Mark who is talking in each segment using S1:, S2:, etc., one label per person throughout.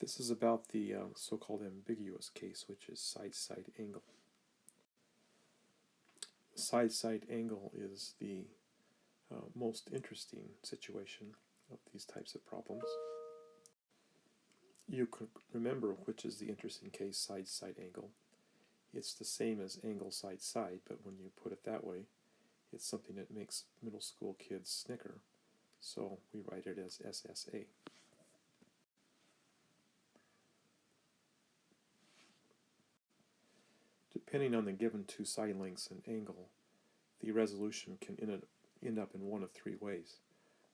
S1: This is about the so-called ambiguous case, which is side-side angle. Side-side angle is the most interesting situation of these types of problems. You can remember which is the interesting case, side-side angle. It's the same as angle side-side, but when you put it that way, it's something that makes middle school kids snicker. So we write it as SSA. Depending on the given two side lengths and angle, the resolution can end up in one of three ways.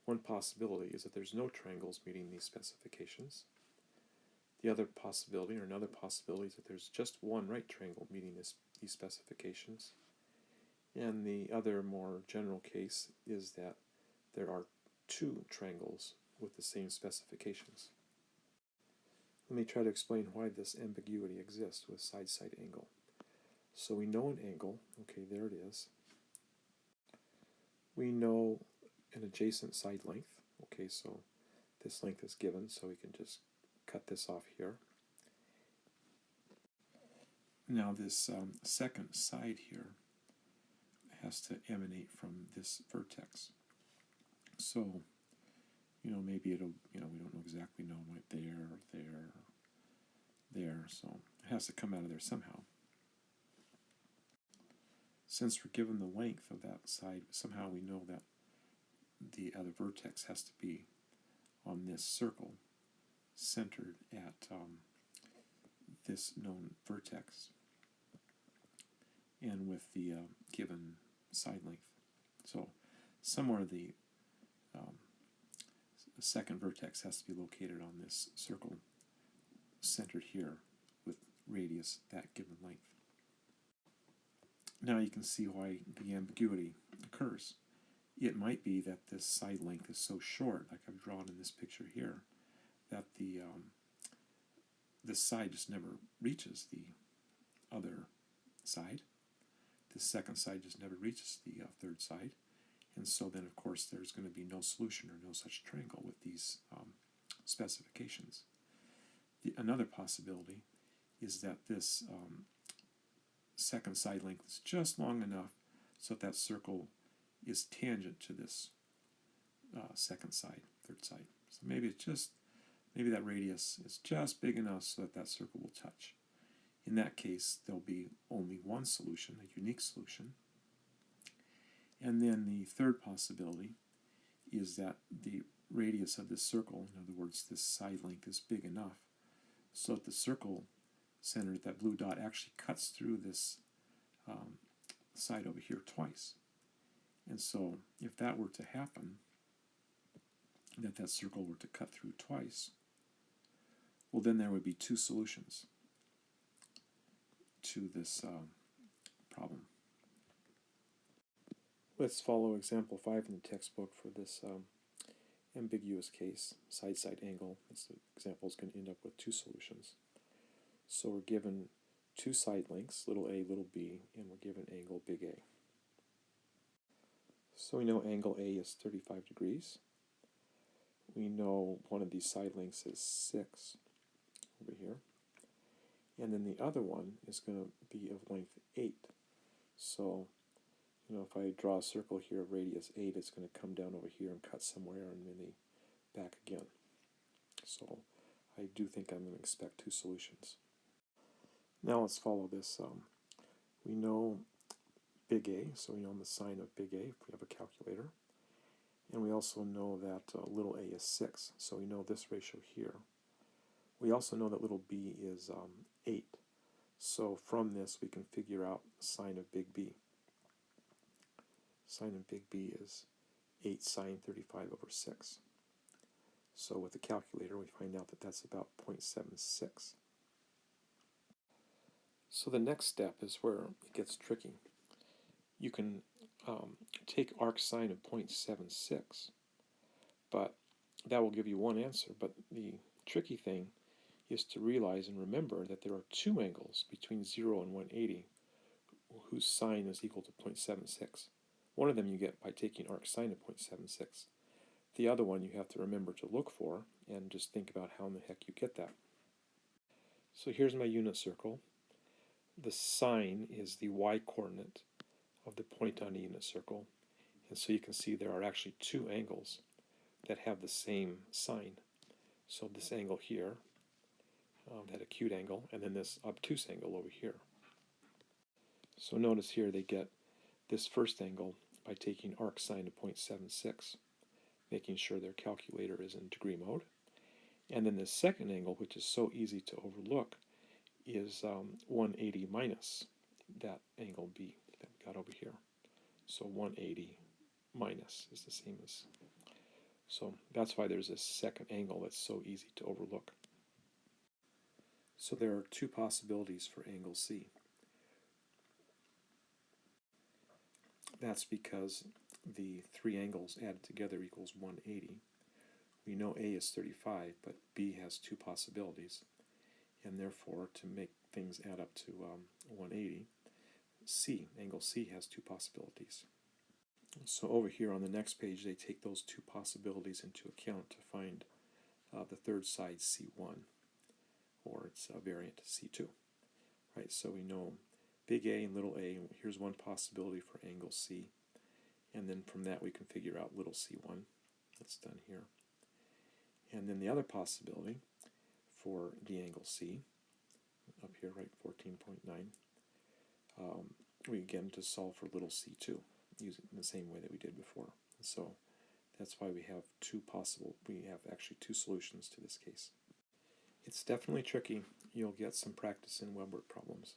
S1: One possibility is that there's no triangles meeting these specifications. The other possibility, or another possibility, is that there's just one right triangle meeting these specifications. And the other more general case is that there are two triangles with the same specifications. Let me try to explain why this ambiguity exists with side-side angle. So we know an angle, okay, there it is. We know an adjacent side length, okay, so this length is given, so we can just cut this off here. Now this second side here has to emanate from this vertex. So, maybe it'll, we don't exactly know right there, so it has to come out of there somehow. Since we're given the length of that side, somehow we know that the other vertex has to be on this circle centered at this known vertex and with the given side length. So somewhere the second vertex has to be located on this circle centered here with radius that given length. Now you can see why the ambiguity occurs. It might be that this side length is so short, like I've drawn in this picture here, that this side just never reaches the other side. The second side just never reaches the third side. And so then, of course, there's going to be no solution or no such triangle with these specifications. Another possibility is that this second side length is just long enough so that circle is tangent to this second side, third side. So maybe that radius is just big enough so that circle will touch. In that case, there'll be only one solution, a unique solution. And then the third possibility is that the radius of this circle, in other words, this side length, is big enough so that the circle centered at that blue dot actually cuts through this side over here twice. And so if that were to happen, that circle were to cut through twice, well, then there would be two solutions to this problem. Let's follow example 5 in the textbook for this ambiguous case, side-side angle. This example is going to end up with two solutions. So we're given two side lengths, little a, little b, and we're given angle big A. So we know angle A is 35 degrees. We know one of these side lengths is 6 over here. And then the other one is going to be of length 8. So, if I draw a circle here of radius 8, it's going to come down over here and cut somewhere and then back again. So I do think I'm going to expect two solutions. Now let's follow this. We know big A, so we know the sign of big A if we have a calculator. And we also know that little a is 6, so we know this ratio here. We also know that little b is 8. So from this we can figure out the sign of big B. Sine of big B is 8 sine 35 over 6. So with the calculator we find out that that's about 0.76. So the next step is where it gets tricky. You can take arc sine of 0.76, but that will give you one answer. But the tricky thing is to realize and remember that there are two angles between 0 and 180 whose sine is equal to 0.76. One of them you get by taking arc sine of 0.76. The other one you have to remember to look for and just think about how in the heck you get that. So here's my unit circle. The sine is the y-coordinate of the point on the unit circle. And so you can see there are actually two angles that have the same sine. So this angle here, that acute angle, and then this obtuse angle over here. So notice here they get this first angle by taking arc sine of 0.76, making sure their calculator is in degree mode. And then the second angle, which is so easy to overlook, is 180 minus that angle B that we got over here. So 180 minus is the same as. So that's why there's this second angle that's so easy to overlook. So there are two possibilities for angle C. That's because the three angles added together equals 180. We know A is 35, but B has two possibilities. And therefore, to make things add up to 180, angle C has two possibilities. So over here on the next page, they take those two possibilities into account to find the third side C1, or its variant C2. Right, so we know big A and little a. Here's one possibility for angle C, and then from that we can figure out little c1. That's done here. And then the other possibility for the angle C, up here, right, 14.9, we again to solve for little c2, using the same way that we did before. So that's why we have actually two solutions to this case. It's definitely tricky. You'll get some practice in web work problems.